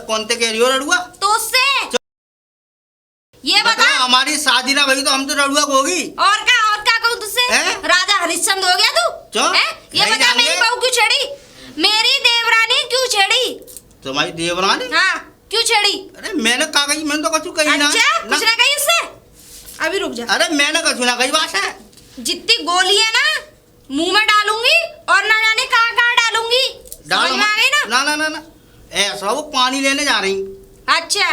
कौन ते कह रही हो रड़ुआ? तो उससे ये बता, हमारी शादी ना भाई तो हम तो रड़ुआ को होगी। और क्या कहूँ तुझसे? राजा हरिश्चंद्र हो गया तू? ये बता मेरी बहू क्यों छेड़ी? मेरी देवरानी क्यों छेड़ी? तुम्हारी देवरानी? हाँ, क्यों छेड़ी? अरे मैंने कहा कही, मैंने तो कछु कही ना। अच्छा, कुछ ना कही उससे? अभी रुक जा। अरे मैंने कछु ना कही बात है। जितनी गोली है ना मुंह में डालूंगी और ना जाने कहाँ डालूंगी। समझ में आ गई ना? ना ना ना ना, ऐसा वो पानी लेने जा रही। अच्छा,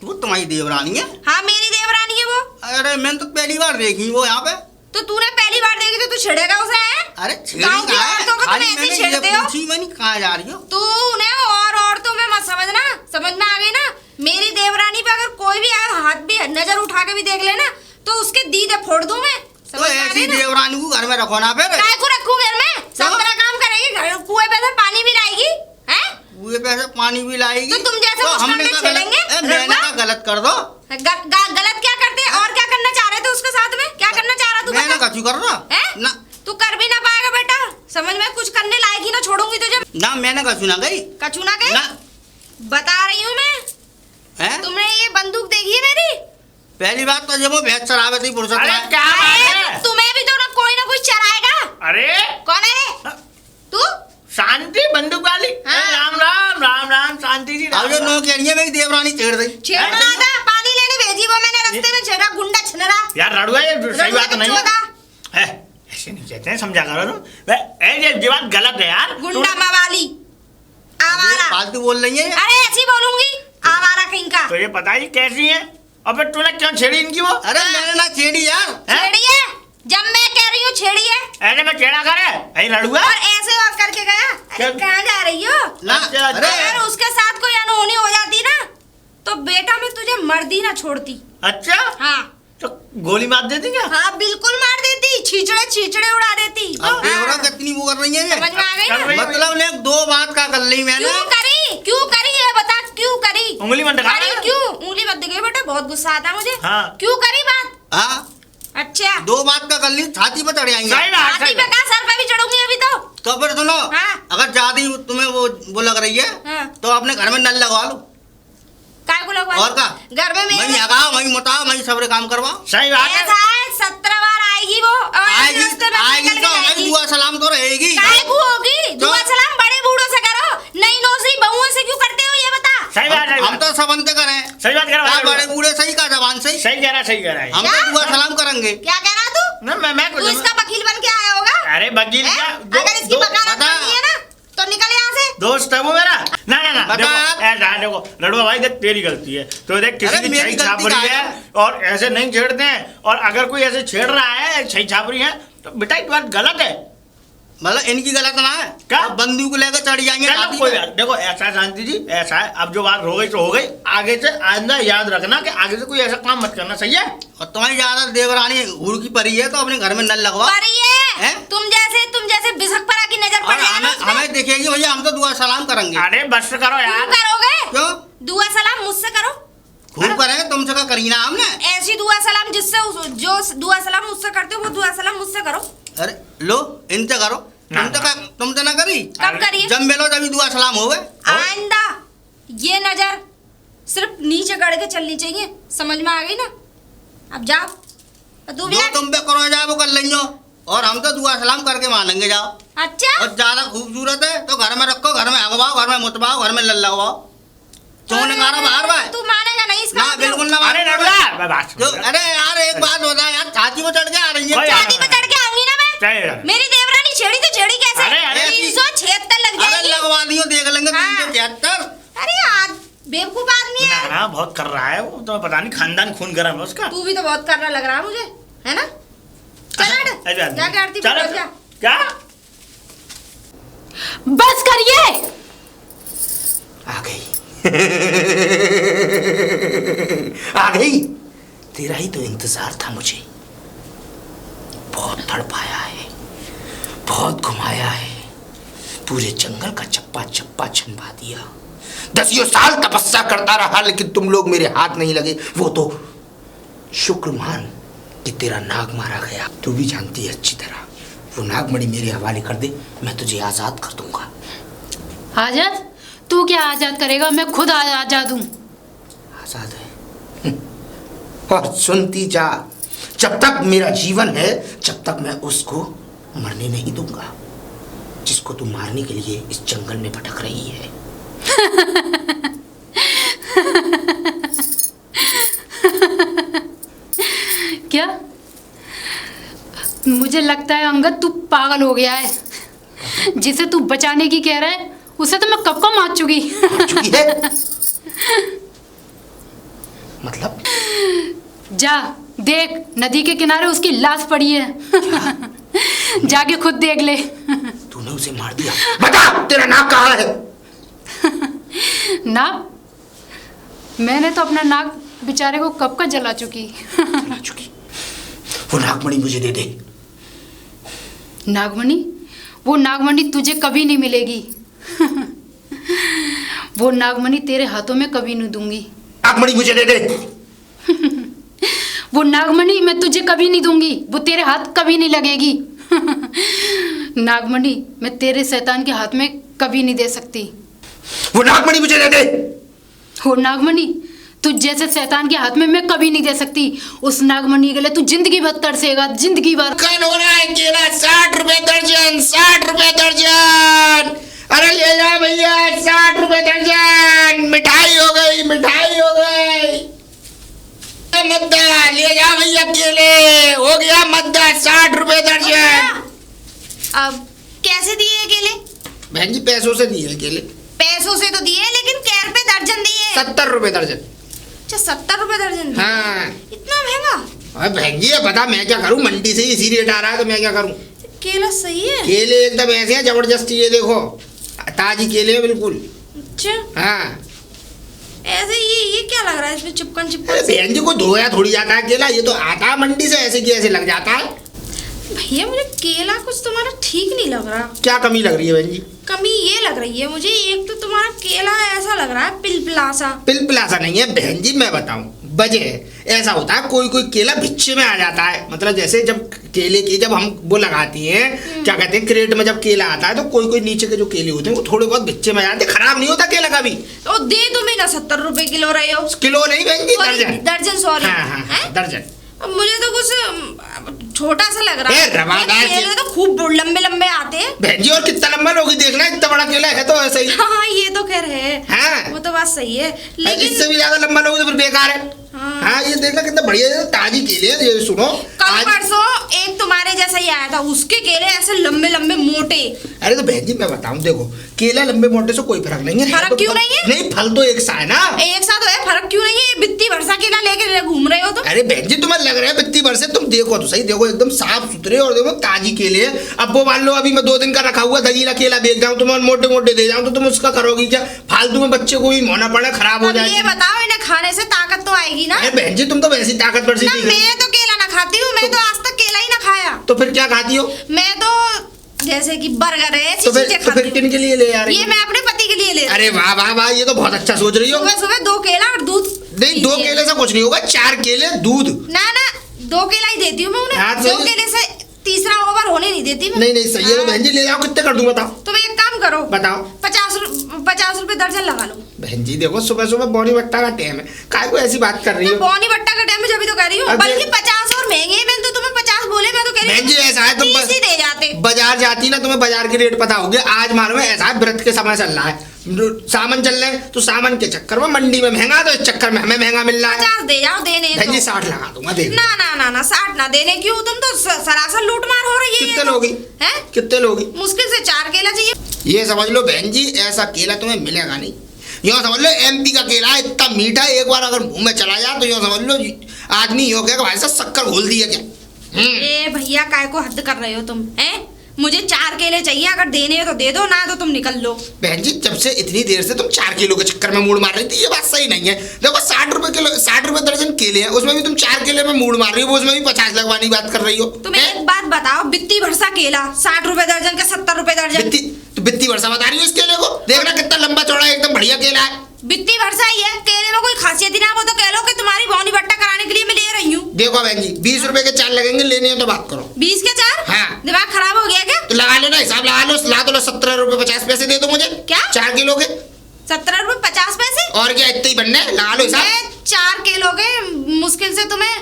वो तुम्हारी देवरानी है? हाँ मेरी देवरानी है वो। अरे मैंने तो पहली बार देखी वो यहाँ पे। तो तूने पहली बार देखी तो तू छेड़ेगा उसे? है अरे गाँव की औरतों को तुम ऐसे छेड़ते हो? मैंने कहाँ जा रही हो तू उन्हें और औरतों में मत समझना। समझ में आ गई ना? मेरी देवरानी पे अगर कोई भी हाथ भी नजर उठा के भी देख लेना तो उसके दीदे फोड़ दूं मैं। तो ऐसी देवरानी को घर में रखो ना। फिर काय को रखूं घर में? सब तरह काम करेगी, घर कुएं पे से पानी भी लाएगी। हैं? कुएं पे से पानी भी लाएगी। तो तुम जैसे तो हमने छेड़ेंगे? मैंने कहा गलत कर दो। गलत क्या करते? और क्या करना चाह रहे थे उसके साथ में? क्या करना चाह रहा तू? मैंने कछु कर रहा ना। तू कर भी ना पाएगा बेटा। समझ में कुछ करने लायक ही ना छोड़ूंगी तुझे। ना मैंने कछु ना गई। कछु ना गई? बता रही हूँ मैं। तुमने ये बंदूक देखी है मेरी? पहली बात तो जब वो भैंस चरावे थी पुरुष। क्या है? तुम्हें भी तो ना कोई चराएगा। अरे कौन है रे? तू? शांति बंदूक वाली। राम राम राम राम शांति जी। अब जो नो कह रही है मेरी देवरानी छेड़ दी। छेड़ना था, पानी लेने भेजी वो मैंने रास्ते में छेड़ा। गुंडा छनरा यार रड़ुआ ये सही बात नहीं है। ऐसे नहीं कहते हैं, समझा करो तुम। ये बात गलत है यार। गुंडा मवाली आवारा फालतू बोल रही है। अरे ऐसी बोलूंगी आवारा कहीं का। तो ये पता ही कैसी है? अबे तूने क्यों छेड़ी इनकी वो? अरे मैंने ना छेड़ी यार। छेड़ी है जब मैं कह रही हूँ छेड़ी है। ऐसे में छेड़ा करे ऐ लड़ुआ और ऐसे और करके गया। अरे कहाँ जा रही हो? अगर उसके साथ कोई अनहोनी हो जाती ना तो बेटा मैं तुझे मर्दी ना छोड़ती। अच्छा हाँ, तो गोली मार देती क्या? हाँ बिल्कुल मार देती। छींचड़े उड़ा देती। कितनी वो कर रही है? समझ में आ गई ना? मतलब ने दो बात का कर ली मैंने। क्यों करी ये बता? क्यों करी? उंगली मत दिखा। क्यों उंगली मत दिखाई बेटा, बहुत गुस्सा आता है मुझे। हाँ। क्यों करी बात? हाँ अच्छा, दो बात का कर ली, छाती पे चढ़ जाएंगे। छाती पे कहा, सर पे भी चढ़ूंगी अभी तो। तो फिर सुनो, अगर ज्यादा तुम्हें वो लग रही है तो अपने घर में नल लगवा लो। काय को लगवा? और का घर में वही लगाओ, वही मुताओ, वही सबरे काम करवाओ। सही बात है। 17 बार आएगी वो। आएगी तो हमें दुआ सलाम तो रहेगी। काय को होगी दुआ सलाम? बड़े बूढ़ों से करो, नई नौसरी बहुओं से क्यों करते हो ये बता? सही बात है। हम तो सब अंत करें। सही बात कह रहा है। बड़े बूढ़े सही का जबान सही। सही कह रहा है। हम तो दुआ सलाम करेंगे। क्या कह रहा तू? ना मैं तू इसका वकील बन के आया होगा? अरे वकील क्या? अगर इसकी वकालत करनी है ना तो निकल यहाँ से। दोस्त है वो मेरा। ना देखो लड़ुआ भाई देख तेरी गलती है। तो देख किसी की छई छाप रही है और ऐसे नहीं छेड़ते हैं। और अगर कोई ऐसे छेड़ रहा है, छई छाप रही है तो बेटा एक बात गलत है। मतलब इनकी गलत ना है क्या? बंदूक लेकर चढ़ जाएंगे। कोई देखो ऐसा शांति जी ऐसा है, अब जो बात हो गई तो हो गई। आगे से आइंदा याद रखना कि आगे से कोई ऐसा काम मत करना। सही है? और तुम्हारी ज्यादा देवरानी हुर की परी है तो अपने घर में नल लगवा। तुम जैसे बिसकपरा की नजर पड़ जाए ना हमें दिखेगी भैया, हम तो दुआ सलाम करेंगे। अरे बस करो यार। करोगे? क्यों? दुआ सलाम मुझसे करो। खूब करेंगे, तुमसे का करी ना हमने। ऐसी दुआ सलाम जिससे जो दुआ सलाम मुझसे करते हो वो दुआ सलाम मुझसे करो। अरे लो इनसे करो। तुम तो ना करी। कब करिए? जब मिलो तभी दुआ सलाम हो गए। आइंदा ये नजर सिर्फ नीचे गड़ के चलनी चाहिए। समझ में आ गई ना? अब जाओ जो तुम पे करो जाओ वो कर लेंगे और हम तो दुआ सलाम करके मानेंगे। जाओ। अच्छा, और ज्यादा खूबसूरत है तो घर में रखो, घर में हगवाओ, घर में मुतवाओ, घर में लगवाओ। तुमने कहा बाहर भाई तू मानेगा नहीं इसका? ना बिल्कुल ना। अरे अरे यार एक बात बता यार, छाती में चढ़ के आ रही है। छाती पे चढ़ के आऊंगी ना मैं। मेरी देवरानी छेड़ी तो छेड़ी कैसे? 376 लग जाएगी। अरे लगवा दियो, देख लेंगे। 376। अरे यार बेवकूफ आदमी है ना बहुत कर रहा है वो तो। पता नहीं खानदान खून गर्म है उसका। तू भी तो बहुत करना लग रहा है मुझे, है ना? चल क्या करती क्या? बस करिए। आ गई आ गई। तेरा ही तो इंतजार था मुझे। बहुत तड़पाया है, बहुत घुमाया है, पूरे जंगल का चप्पा चप्पा छनवा दिया। 10 साल तपस्या करता रहा लेकिन तुम लोग मेरे हाथ नहीं लगे। वो तो शुक्र मान कि तेरा नाग मारा गया। तू भी जानती है अच्छी तरह। वो नागमणि मेरे हवाले कर दे, मैं तुझे आजाद कर दूंगा। आजाद? तू क्या आजाद करेगा, मैं खुद आजाद हूँ। आजाद है और सुनती जा, जब तक मेरा जीवन है जब तक मैं उसको मरने नहीं दूंगा जिसको तू मारने के लिए इस जंगल में भटक रही है। क्या? मुझे लगता है अंगद तू पागल हो गया है। जिसे तू बचाने की कह रहा है उसे तो मैं कब का मार चुकी है? मतलब? जा देख, नदी के किनारे उसकी लाश पड़ी है। जाके खुद देख ले। तूने उसे मार दिया? बता तेरा नाक कहाँ है? नाक? मैंने तो अपना नाक बेचारे को कब का जला चुकी। वो नागमणि मुझे दे दे। नागमणि? वो नागमणि तुझे कभी नहीं मिलेगी। वो नागमणि तेरे हाथों में कभी नहीं दूंगी। नागमणि मुझे दे दे। वो नागमणि मैं तुझे कभी नहीं दूंगी, वो तेरे हाथ कभी नहीं लगेगी। नागमणि मैं तेरे शैतान के हाथ में कभी नहीं दे सकती। वो नागमणि मुझे दे दे। वो नागमणि तुझ जैसे शैतान के हाथ में मैं कभी नहीं दे सकती। उस नागमणि के लिए तू जिंदगी भर तरसेगा, जिंदगी भर। कल हो रहा है केला 60 रुपए दर्जन, 60 रुपए दर्जन। अरे ले जा भैया, 60 रुपए दर्जन। मिठाई हो गई, मिठाई हो गई। मद्दा ले जा भैया, केले हो गया मद्दा, 60 रुपए दर्जन। अब कैसे दिए केले? बहन जी पैसों से दिए केले। पैसों से तो दिए, लेकिन कै रुपए दर्जन दिए? 70 रुपए दर्जन। अच्छा 70 रुपए दर्जन दिए? हाँ। इतना महंगा? अरे बहन जी बता मैं क्या करूं, मंडी से ही इसी रेट आ रहा है तो मैं क्या करूं। केला सही है? केले एकदम ऐसे हैं जबरदस्ती, ये देखो ताजी केले है बिल्कुल। अच्छा हाँ ऐसे ये क्या लग रहा है इसमें चिपकन चिपकन? अरे बहन जी को धोया थोड़ी जाता है केला, ये तो आता है मंडी से, ऐसे की ऐसे लग जाता है। भैया मुझे केला कुछ तुम्हारा ठीक नहीं लग रहा। क्या कमी लग रही है बहन जी? कमी ये लग रही है मुझे, एक तो तुम्हारा केला ऐसा लग रहा है पिलपिलासा। पिलपिलासा नहीं है बहन जी, मैं बताऊं वजह ऐसा होता है, कोई कोई केला भिच्चे में आ जाता है। मतलब जैसे जब केले की जब हम वो लगाती हैं क्या कहते हैं क्रेट में, जब केला आता है तो कोई कोई नीचे के जो केले होते हैं वो थोड़े बहुत भिच्चे में आ जाते हैं, खराब नहीं होता केला कभी। तो दे तुम्हें ना 70 रुपए किलो रहे हो। किलो नहीं बहन जी, दर्जन। दर्जन सॉरी। हाँ, दर्जन। अब मुझे तो कुछ छोटा सा लग रहा है। रवादार केले तो खूब लंबे लंबे आते हैं बहन जी, और कितना लंबा लोगी देखना, इतना बड़ा केला है तो ऐसे ही। हाँ ये तो खैर है। हाँ। वो तो बात सही है, लेकिन इससे भी ज्यादा लंबा लोगे तो फिर बेकार है। हाँ ये देखना कितना बढ़िया है, ताजी केले है। ये सुनो कल परसों एक तुम्हारे जैसा ही आया था, उसके केले ऐसे लंबे लंबे मोटे। अरे तो बहन जी मैं बताऊं, देखो केला लंबे मोटे से कोई फर्क नहीं है। फर्क क्यों नहीं है? नहीं फल तो एक सा है ना। एक साथ है, फर्क क्यों नहीं है? बित्ती भरसा केला लेके घूम रहे हो तुम। अरे बहन जी तुम्हें लग रहा है बित्ती भर से, तुम देखो तो सही, देखो एकदम साफ सुथरे और देखो ताजी केले है। अब वो मान लो अभी मैं 2 दिन का रखा हुआ दगीला केला बेच जाऊँ, तुम्हें मोटे मोटे दे जाऊँ तो तुम उसका करोगी क्या? फालतू में बच्चे को भी मोना पड़े, खराब हो जाएगी। ये बताओ इन्हें खाने से ताकत तो आएगी ना? अरे बहन जी तुम तो वैसी ताकतवर सी ना, दिख रही मैं तो केला ना खाती हूँ, मैं तो आज तक केला ही ना खाया। तो फिर क्या खाती हो? मैं तो जैसे कि बर्गर है, तो फिर किन के लिए ले आ रही हो? ये मैं अपने पति के लिए ले। अरे वाह वाह वाह, ये तो बहुत अच्छा सोच रही हो। सुबह सुबह 2 केला और दूध। नहीं 2 केले से कुछ नहीं होगा, 4 केले दूध। ना 2 केला ही देती हूँ मैं उन्हें। 2 केले से तीसरा ओवर होने नहीं देती मैं। नहीं सही है तो बहन जी ले जाओ, कितने कर दूं बताओ? तुम एक काम करो, बताओ। 50 रुपए दर्जन लगा लो। बहन जी देखो सुबह सुबह बौनी बट्टा का टाइम है, काय को ऐसी बात कर रही हो? बौनी बट्टा का टाइम है जब तो कह रही हूँ, बल्कि 50 और महंगे। मैं तो तुम्हें 50 बोले, मैं तो कह रही हूँ बहन जी ऐसा है तुम 30 ही दे जाते। बाजार जाती ना, तुम्हें बाजार के रेट पता होंगे। आज मालूम है ऐसा है, व्रत के समय चल रहा है, सामान चल रहे हैं, तो सामान के चक्कर में मंडी में महंगा, तो इस चक्कर में हमें महंगा मिल रहा है। 50 दे जाओ, देने बहन जी 60 लगा दूंगा, देख। ना 60 ना देने क्यों? तुम तो सरासर लूट मार हो रही है। कितने लोगी? हैं? कितने लोगी? मुश्किल से 4 केला चाहिए। ये समझ लो बहन जी ऐसा केला तुम्हें मिलेगा नहीं। यूँ समझ लो एमपी का केला है, इतना मीठा, एक बार अगर मुंह में चला जाए तो यूँ समझ लो आदमी यूँ कहेगा भाई साहब शक्कर घोल दिया क्या। ए भैया काय को हद कर रहे हो तुम? हैं? मुझे 4 केले चाहिए, अगर देने हैं तो दे दो, ना तो तुम निकल लो। बहन जी जब से इतनी देर से तुम 4 किलो के चक्कर में मूड मार रही थी, ये बात सही नहीं है। देखो 60 रुपए किलो, 60 रुपए दर्जन केले हैं, उसमें भी तुम 4 केले में मूड मार रही हो, उसमें भी 50 लगवाने की बात कर रही हो। तुम एक बात बताओ, बित्ती भरसा केला 60 रुपए दर्जन का 70 रुपए दर्जन। बित्ती वर्षा बता रही हो इस केले को, देखना कितना लंबा चौड़ा है, एकदम बढ़िया केला है। बित्ती भरसा ही है, केले में कोई खासियत ही ना हो तो कह लो कि तुम्हारी बौनी बट्टा कराने के लिए मैं ले रही हूँ। देखो बहन जी 20 रुपए के 4 लगेंगे, लेने हैं तो बात करो। 20 के 4? हाँ। दिमाग खराब हो गया क्या? तो लगा लो ना, हिसाब लगा लो, ला दो 17 रुपए 50 पैसे दे दो मुझे। क्या? 4 किलो के 17 रुपए 50 पैसे। और क्या इतने ही बनने, लगा लो हिसाब। मैं 4 किलो के मुश्किल से तुम्हें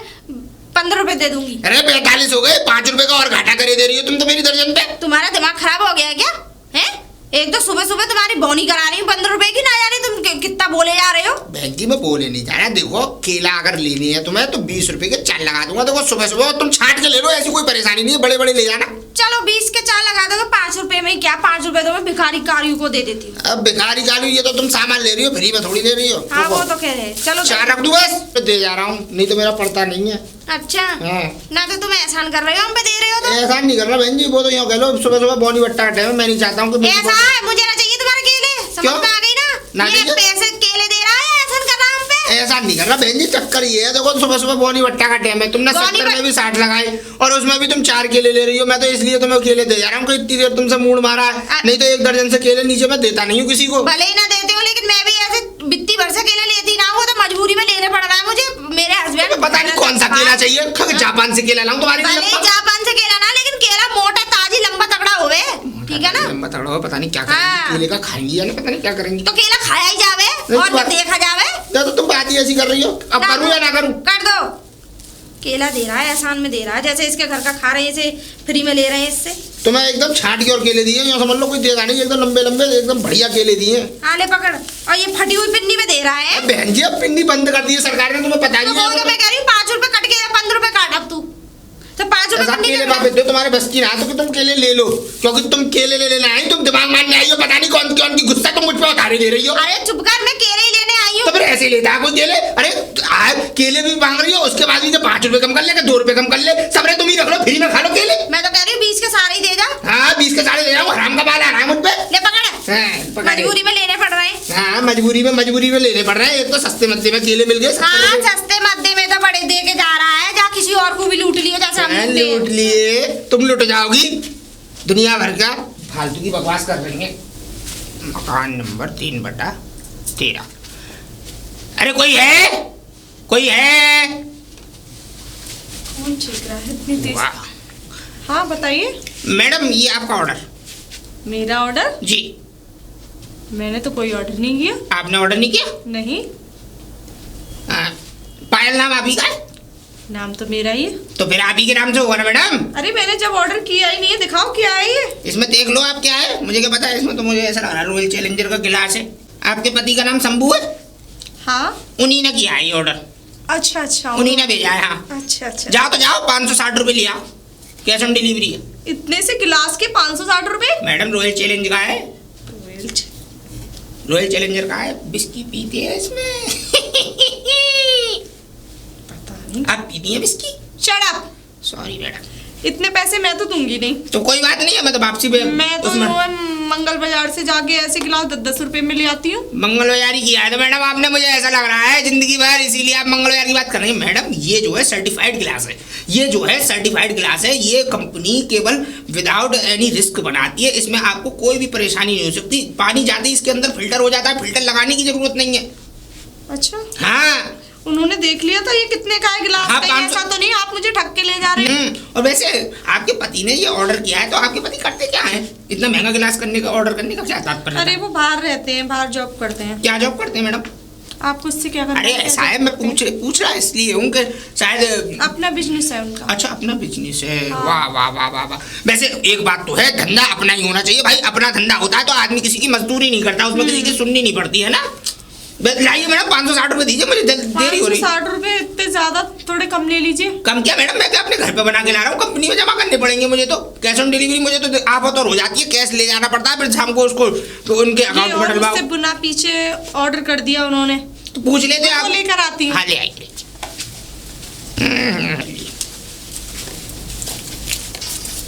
15 रुपए दे दूंगी। अरे 45 हो गए, 5 रुपए का और घाटा करे दे रही हो तुम तो मेरी दर्जन पे। तुम्हारा दिमाग खराब हो गया है क्या? हैं? एक तो सुबह सुबह तुम्हारी बोनी करा रही हूँ 15 रुपए की, ना जाने तुम कितना बोले जा रहे हो। बहन जी मैं बोले नहीं जा रहा, देखो केला अगर लेनी है तुम्हें तो 20 रुपए के 4 लगा दूंगा। देखो सुबह सुबह तुम छाट के ले लो, ऐसी कोई परेशानी नहीं है, बड़े बड़े ले जाना। चलो 20 के 4 लगा दोगे, 5 रुपए में क्या? 5 रुपए तो मैं भिखारी कारियों को दे देती हूँ। अब भिखारी काली, ये तो तुम सामान ले रही हो, फ्री में थोड़ी ले रही हो। हाँ वो तो कह रहे हैं। चलो 4 रख दूं बस, तो दे जा रहा हूँ, नहीं तो मेरा पड़ता नहीं है। अच्छा हाँ। ना तो तुम एहसान कर रहे हो, हम पे दे रहे हो तो। ऐसा नहीं कर रहा बहन जी, वो तो यूँ कह लो सुबह सुबह बॉनी बट्टा का टाइम है, मैं नहीं चाहता हूँ कि ऐसा है, मुझे ना चाहिए तुम्हारे केले, समझ में आ गई ना? ये चाहिए? पैसे केले दे रहा है, एहसान कर रहा है हम पे। ऐसा नहीं कर रहा बहन जी, चक्कर ये है देखो सुबह सुबह बॉनी बट्टा का टाइम है, तुमने 70 में भी 60 लगाए और उसमें भी तुम 4 केले ले रही हो। मैं तो इसलिए तुम्हें केले दे जा रहा हूँ कि इतनी देर तुमसे मूड मारा है, नहीं तो 1 दर्जन से केले नीचे मैं देता नहीं हूँ किसी को। भले ही ना देते हो, लेकिन मैं भी ऐसे बित्ती भर से केले लेती ना हूँ, तो मजबूरी में लेने पड़ रहा है मुझे। मेरे हस्बैंड पता नहीं कौन सा केला चाहिए, जापान से केला लाऊं तुम्हारी भले ही जापान से केला ना, लेकिन केला मोटा ताजी लंबा तगड़ा होवे, ठीक है ना? लंबा तगड़ा हो, पता नहीं क्या करेंगी, हाँ। केले का खाएंगी या नहीं पता नहीं क्या करेंगी। तो केला खाया ही जावे और बात- देखा जावे। तो तुम बात ही ऐसी कर रही हो, अब करूँ या ना करूँ? कर दो। केला दे रहा है, एहसान में दे रहा है, जैसे इसके घर का खा रहे हैं, इसे फ्री में ले रहे हैं इससे। तो मैं एकदम छाट के और केले दिए, यूँ समझ लो कोई देगा नहीं, एकदम लंबे लंबे एकदम बढ़िया केले दिए। आले पकड़, और ये फटी हुई पिन्नी में दे रहा है। अब बहन जी अब पिन्नी बंद कर दी है सरकार ने, तुम्हें पता तो ही वो तो मैं कह रही हूँ 5 रुपए कट के 15 रुपए काट अब तू, तो 5 रुपए कटने केले के वापस दो, तुम्हारे बस की ना तो कि तुम केले ले लो, क्योंकि तुम केले ले लेना आई, तुम दिमाग मारने आई हो, पता नहीं कौन कौन की गुस्सा तुम मुझ पे उतारे दे रही हो। अरे चुप कर, मैं केले ही लेने आई तो हूँ। फिर ऐसे ही लेता है कोई केले? अरे आज केले भी मांग रही हो, उसके बाद भी 5 रुपए कम कर ले, 2 रुपए कम कर ले, सबरे तुम ही रख लो, फ्री में खा लो केले। मैं तो कह रही हूँ 20 के सारे ही दे जा। हाँ 20 के सारे ले जाओ, हराम का बाल आ रहा है मुझ पे। ले पकड़, हाँ, पकड़। मजबूरी में लेने पड़ रहे हैं। हाँ मजबूरी में लेने पड़ रहे हैं, एक तो सस्ते मद्दे में केले मिल गए। हाँ सस्ते मद्दे में तो बड़े दे के जा रहा है, जा किसी और को भी लूट लियो जैसे हम लूटे हैं। लूट लिए, तुम लुट जाओगी, दुनिया भर का फालतू की बकवास कर रही है। मकान नंबर 3/13। अरे कोई है, कोई है? कौन चीख रहा है इतनी तेज? वाह हाँ बताइए। मैडम ये आपका ऑर्डर। मेरा ऑर्डर? जी। मैंने तो कोई ऑर्डर नहीं किया। आपने ऑर्डर नहीं किया? नहीं। पायल नाम आप ही का है? नाम तो मेरा ही है। तो फिर आप ही के नाम से होगा ना मैडम। अरे मैंने जब ऑर्डर किया ही नहीं है, दिखाओ क्या है ये। इसमें देख लो आप क्या है, मुझे क्या पता है, इसमें तो मुझे ऐसा लग रहा है रॉयल चैलेंजर का गिलास है। आपके पति का नाम शंभू है? हाँ। उन्हीं ने किया है ये ऑर्डर, अच्छा अच्छा। उन्हीं ने भेजा है। हाँ अच्छा अच्छा। जाओ तो जाओ, 560 रुपये लिया, कैश ऑन डिलीवरी है। इतने से गिलास के 560 रुपए? मैडम रॉयल चैलेंज का है, रॉयल चैलेंजर का है, बिस्की पीते हैं इसमें। पता नहीं। आप पीती हैं whisky? Shut up. Sorry madam. इतने पैसे मैं तो दूंगी नहीं। तो कोई बात नहीं है, मैं तो वापसी पे मैं तो उसमें मंगल बाजार से जाके ऐसे गिलास 10-10 रुपए में ले आती हूँ। मंगल बाजारी किया है तो मैडम आपने, मुझे ऐसा लग रहा है जिंदगी भर, इसीलिए आप मंगल बाजार की बात कर रही हैं। मैडम ये जो है सर्टिफाइड गिलास है, ये जो है सर्टिफाइड गिलास है, ये कंपनी केवल विदाउट एनी रिस्क बनाती है, इसमें आपको कोई भी परेशानी नहीं हो सकती। पानी जाते ही इसके अंदर फिल्टर हो जाता है, फिल्टर लगाने की जरूरत नहीं है। अच्छा। हाँ उन्होंने देख लिया था ये कितने का है गिलास? हाँ, कहीं ऐसा तो नहीं आप मुझे ठग के ले जा रहे हैं? और वैसे आपके पति ने ये ऑर्डर किया है तो आपके पति करते क्या है, इतना महंगा गिलास करने का ऑर्डर करने का क्या तात्पर्य? अरे वो बाहर रहते हैं, बाहर जॉब करते हैं। क्या जॉब करते हैं मैडम? आपको इससे क्या करना अरे है? ऐसा है, मैं पूछ रहा इसलिए हूँ कि शायद अपना बिजनेस है उनका। अच्छा अपना बिजनेस है। हाँ। वाह वाह वाह वाह वाह। वैसे एक बात तो है, धंधा अपना ही होना चाहिए भाई। अपना धंधा होता है तो आदमी किसी की मजदूरी नहीं करता, उसमें किसी की सुननी नहीं पड़ती है ना। लाइए मैडम 560 रुपये दीजिए, मुझे देरी हो रही है। 560 रुपए इतने ज्यादा, थोड़े कम ले लीजिए। कम क्या मैडम, मैं क्या अपने घर पे बना के ला रहा हूँ, कंपनी में जमा करने पड़ेंगे मुझे तो। कैश ऑन डिलीवरी मुझे तो आप हो तो हो जाती है, कैश ले जाना पड़ता है, फिर शाम को उसको तो उनके अकाउंट में डलवाओ। मुझसे बुना पीछे ऑर्डर कर दिया उन्होंने, तो पूछ लेते आप। लेकर आती हूँ। हाँ ले आइए।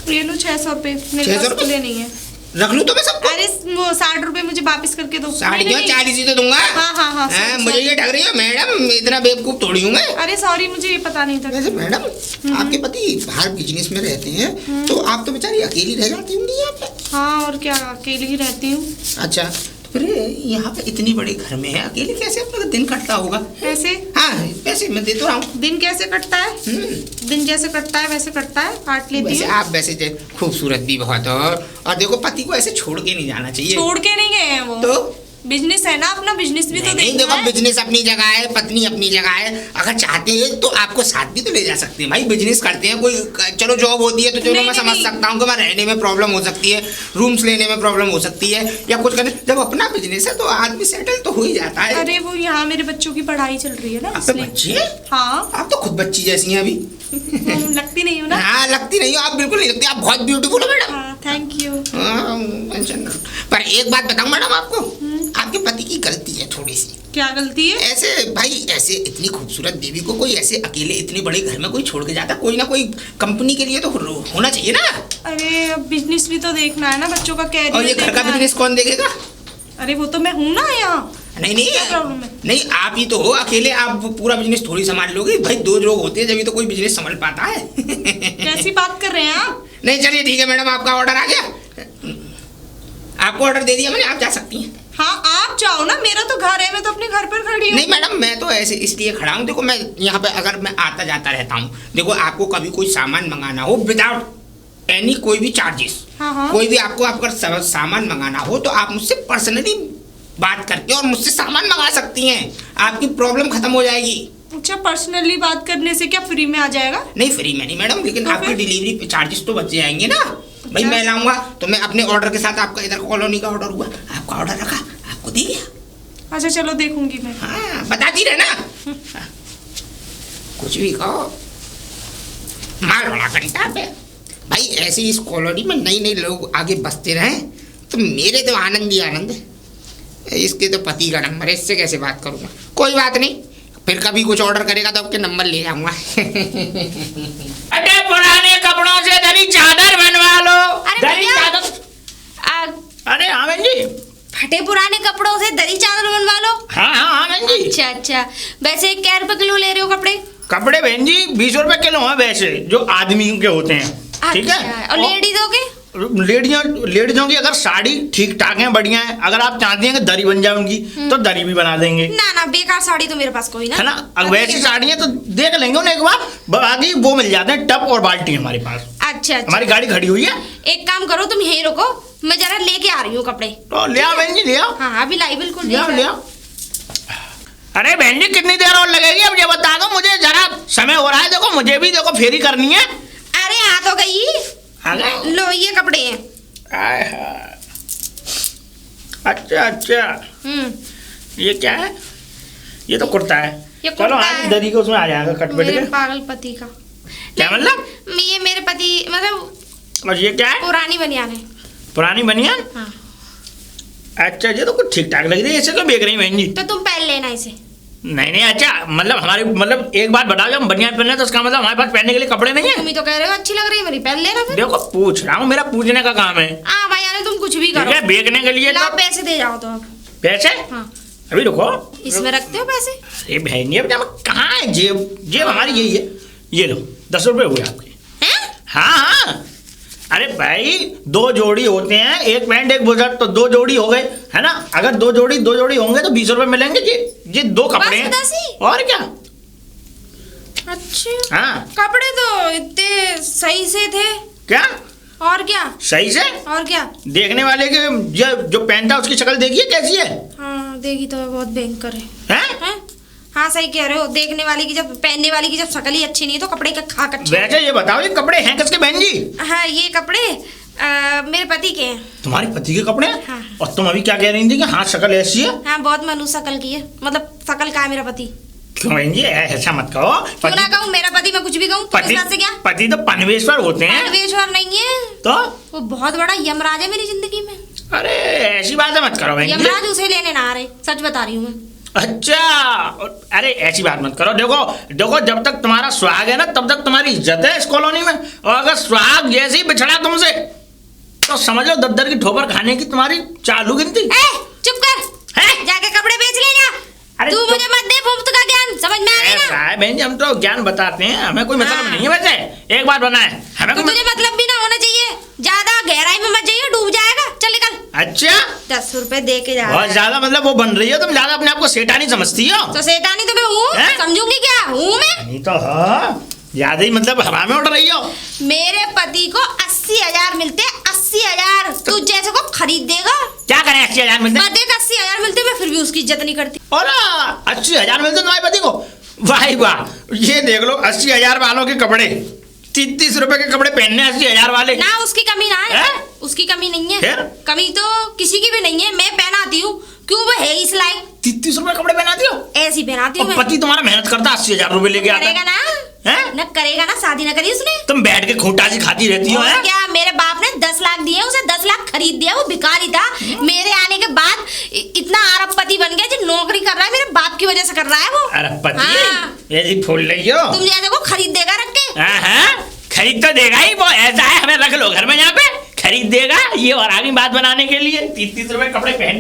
ये लो 600 रुपए, मेरे 600 पास रुपए? खुले नहीं है। रख लूँ तो मैं सबको? अरे वो 60 रुपए मुझे वापस करके दो। 60 क्यों, 40 ही तो दूंगा। हाँ हाँ हाँ। हाँ, मुझे ये ठग रही है मैडम, इतना बेवकूफ थोड़ी हूँ मैं। अरे सॉरी, मुझे ये पता नहीं था। वैसे मैडम आपके पति बाहर बिजनेस में रहते हैं तो आप तो बेचारी अकेली रह जाती होंगी यहाँ पे। हाँ और क्या, अकेली ही रहती हूँ। अच्छा तो फिर यहाँ पे इतनी बड़े घर में है, अकेले कैसे अपना दिन कटता होगा? कैसे? हाँ पैसे मैं दे तो रहा हूँ। दिन कैसे कटता है? दिन जैसे कटता है वैसे कटता है, काट लेती वैसे हूँ। आप वैसे खूबसूरत भी बहुत हो, और देखो पति को ऐसे छोड़ के नहीं जाना चाहिए। छोड़ के नहीं गए हैं वो। तो बिजनेस है ना अपना, बिजनेस भी तो नहीं देखना देखो, है। बिजनेस अपनी जगह है, पत्नी अपनी जगह है। अगर चाहते हैं तो आपको साथ भी तो ले जा सकते हैं भाई। बिजनेस करते हैं कोई, चलो जॉब होती है तो चलो नहीं, मैं नहीं, समझ नहीं। सकता हूँ कि मैं रहने में प्रॉब्लम हो सकती है, रूम्स लेने में प्रॉब्लम हो सकती है, या कुछ करने। जब अपना बिजनेस है तो आदमी सेटल तो हो ही जाता है। अरे वो यहाँ मेरे बच्चों की पढ़ाई चल रही है ना, आप तो इसलिए। बच्ची है? हाँ। आप तो खुद बच्ची जैसी हैं अभी। लगती नहीं हो ना। हाँ, लगती नहीं हो आप, बिल्कुल नहीं लगती। आप बहुत ब्यूटीफुल हो मैडम। हाँ, थैंक यू। पर एक बात बताऊं मैडम आपको, आपके पति की गलती है थोड़ी सी। क्या गलती है? ऐसे भाई, ऐसे इतनी खूबसूरत देवी को कोई ऐसे अकेले इतने बड़े घर में कोई छोड़ के जाता, कोई ना कोई कंपनी के लिए तो होना चाहिए ना। अरे अब बिजनेस भी तो देखना है ना, बच्चों का कैरियर। और ये घर का बिजनेस कौन देखेगा? अरे वो तो मैं हूँ ना यहाँ। नहीं नहीं, क्या प्रॉब्लम है? नहीं आप ही तो हो, अकेले आप पूरा बिजनेस थोड़ी संभाल लोगे भाई। दो लोग होते हैं जब तो कोई बिजनेस संभाल पाता है। कैसी बात कर रहे हैं आप? नहीं चलिए ठीक है मैडम, आपका ऑर्डर आ गया, आपको ऑर्डर दे दिया मैंने, आप जा सकती हैं। हाँ आप जाओ ना, मेरा तो घर है, मैं तो अपने घर पर खड़ी हूँ। नहीं मैडम, मैं तो ऐसे इसलिए खड़ा हूँ, देखो मैं यहाँ पे अगर मैं आता जाता रहता हूँ, देखो आपको कभी कोई सामान मंगाना हो विदाउट एनी कोई भी चार्जेस, हाँ। कोई भी आपको आपका सामान मंगाना हो तो आप मुझसे पर्सनली बात करके और मुझसे सामान मंगा सकती हैं, आपकी प्रॉब्लम खत्म हो जाएगी। अच्छा, पर्सनली बात करने से क्या फ्री में आ जाएगा? नहीं फ्री में नहीं मैडम, लेकिन तो आपकी फिर? डिलीवरी चार्जेस तो बच जाएंगे ना भाई। मैं लाऊंगा तो मैं अपने ऑर्डर के साथ, आपका इधर कॉलोनी का ऑर्डर हुआ, आपका ऑर्डर रखा, आपको दे दिया। अच्छा चलो देखूंगी मैं। हाँ बताती रहना। कुछ भी कहो, माल बड़ा घंटा पे भाई। ऐसे इस कॉलोनी में नई नई लोग आगे बसते रहे तो मेरे तो आनंद ही आनंद है। इसके तो पति का नंबर है, इससे कैसे बात करूँगा। कोई बात नहीं, फिर कभी कुछ ऑर्डर करेगा तो आपके नंबर ले जाऊंगा। अरे पुराने कपड़ों से दरी चादर बनवा लो। अरे दरी भैया, चादर। अरे हाँ बहन जी। फटे पुराने कपड़ों से दरी चादर बनवा लो। हाँ बहन जी। अच्छा अच्छा, वैसे क्या रुपए किलो ले रहे हो कपड़े? कपड़े बहन जी 20 रुपए किलो है वैसे, जो आदमी के होते हैं, ठीक है। अच्छा, और लेडीजों के? लेडीजों की अगर साड़ी ठीक ठाक है, बढ़िया है, अगर आप चाहती हैं कि दरी बन जाए उनकी तो दरी भी बना देंगे। ना बेकार साड़ी तो मेरे पास कोई ना है ना। अब वैसी साड़ी है तो देख लेंगे उन्हें एक बार, बाकी वो मिल जाते हैं टब और बाल्टी हमारे पास। अच्छा हमारी गाड़ी खड़ी हुई है। एक काम करो, तुम यहीं रुको, मैं जरा लेके आ रही हूँ कपड़े। तो ले आओ बहन जी, ले आओ। हाँ अभी लाई बिल्कुल ले आओ, ले आओ। अरे बहन जी कितनी देर और लगेगी, अब ये बता दो मुझे, जरा समय हो रहा है। देखो मुझे भी देखो फेरी करनी है। अरे आ तो गई। आ गए? लो ये कपड़े हैं। आय हाय। अच्छा ये क्या है? ये तो कुर्ता है। ये चलो कुर्ता आज है। दरी को उसमें आ जाएगा कट बैठ मेरे के। पागल पति का। क्या मतलब? ये मेरे पति मतलब और ये क्या है? पुरानी बनियान है। पुरानी बनियान। हाँ। अच्छा ये तो कुछ ठीक ठाक लग रही है, ऐसे तो बेच रही बहन जी। तो तुम पहन लेना इसे। नहीं अच्छा, मतलब हमारे मतलब एक बात बताओ, जब हम बनियान पहनना तो उसका मतलब हमारे पास पहनने के लिए कपड़े नहीं है। तुम ही तो कह रहे हो अच्छी लग रही है मेरी, पहन लेना फिर। देखो पूछ रहा हूँ, मेरा पूछने का काम है। हाँ भाई यार तुम कुछ भी ठीक करो। है, बेचने के लिए लाओ तो पैसे दे जाओ तो अब। पैसे। हाँ अभी रुको, इसमें रखते हो पैसे? अरे बहन ये कहाँ है जेब हमारी यही है। ये लो 10 रुपए हुए आपके। हैं? हाँ अरे भाई 2 जोड़ी होते हैं, एक पैंट एक बुशर्ट, तो 2 जोड़ी हो गए, है ना। अगर 2 जोड़ी होंगे तो 20 रुपए मिलेंगे। ये 2 कपड़े हैं। बस 10 ही? और क्या। अच्छा हाँ कपड़े तो इतने सही से थे। क्या और क्या? सही से और क्या? देखने वाले के जो पहनता है उसकी शक्ल देखिए कैसी है। हाँ देखी तो बहुत भयंकर है। हैं? हाँ सही कह रहे हो, देखने वाली की जब पहनने वाली की जब शक्ल ही अच्छी नहीं है तो कपड़े का खाक अच्छा। वैसे ये बताओ ये कपड़े हैं किसके बहन जी? हाँ ये कपड़े मेरे पति के हैं। तुम्हारे पति के कपड़े हैं? हाँ। और तुम अभी क्या कह रही थी कि हाँ शक्ल ऐसी है? हाँ बहुत मनु शक्ल की है, मतलब शक्ल का है मेरा पति। क्यों बहन जी ऐसा मत कहो। क्यों ना कहूँ, मेरा पति मैं कुछ भी कहूँ तो इस बात से क्या? पति तो पनवेश्वर होते हैं। परमेश्वर नहीं है तो वो बहुत बड़ा यमराज है मेरी जिंदगी में। अरे ऐसी बातें मत करो बहन जी। यमराज उसे लेने ना आ रहे, सच बता रही हूँ मैं। अच्छा अरे ऐसी बात मत करो। देखो जब तक तुम्हारा सुहाग है ना तब तक तुम्हारी इज्जत है इस कॉलोनी में, और अगर सुहाग जैसे ही बिछड़ा तुमसे तो समझ लो दद्दर की ठोकर खाने की तुम्हारी चालू गिनती। चुप कर। हैं? जाके कपड़े बेच ले जा। अरे तू मुझे मत दे मुफ्त का ज्ञान, समझ में आ रही ऐसा ना? है बहन जी, हम तो ज्ञान बताते हैं, हमें कोई मतलब हाँ। नहीं है। वैसे एक बात बनाए हमें तो कोई तुझे मतलब भी ना होना चाहिए, ज्यादा गहराई में मत जाइए, डूब जाएगा। चल निकल। अच्छा 10 रुपए दे के जा। बहुत ज्यादा मतलब वो बन रही हो तुम, ज्यादा अपने आप को सेठानी समझती हो। तो सेठानी तो मैं हूँ, हैं? समझूंगी क्या हूँ मैं? नहीं तो हाँ ज्यादा ही मतलब हवा में उड़ रही हो। मेरे पति को 80,000 मिलते हैं, 80,000 तू जैसे को खरीद देगा। क्या करें 80,000 मिलते? पति का 80,000 मिलते, मैं फिर भी उसकी इज्जत नहीं करती। और 80,000 मिलते तुम्हारे पति को? वाह वाह, ये देख लो 80,000 वालों के कपड़े, 30 रुपए के कपड़े पहनने 80,000 वाले। ना उसकी कमी ना है, है? उसकी कमी नहीं है। फिर? कमी तो किसी की भी नहीं है, मैं पहनाती हूँ, क्यों वो है इस लायक। 30 रुपए कपड़े पहनाती हो? ऐसी पहनाती हूँ मैं। पति तुम्हारा मेहनत करता 80,000 रुपए लेके आता करेगा ना, है? न करेगा ना, शादी ना करी उसने। तुम बैठ के खूंटा सी खाती रहती हो, और है? क्या, मेरे बाप ने 10 लाख दिए, उसे 10 लाख खरीद दिया, वो भिखारी था। मेरे आने के बाद इतना अरबपति बन गया, जो नौकरी कर रहा है मेरे बाप की वजह से कर रहा है वो। अरबपति? हाँ। ये जी फूल रही हो तुम जैसे को खरीद देगा रख के। हाँ, खरीद तो देगा ही वो, ऐसा है, हमें रख लो घर में यहाँ पे, खरीद देगा ये। और आगे बात बनाने के लिए 30 रुपए कपड़े पहन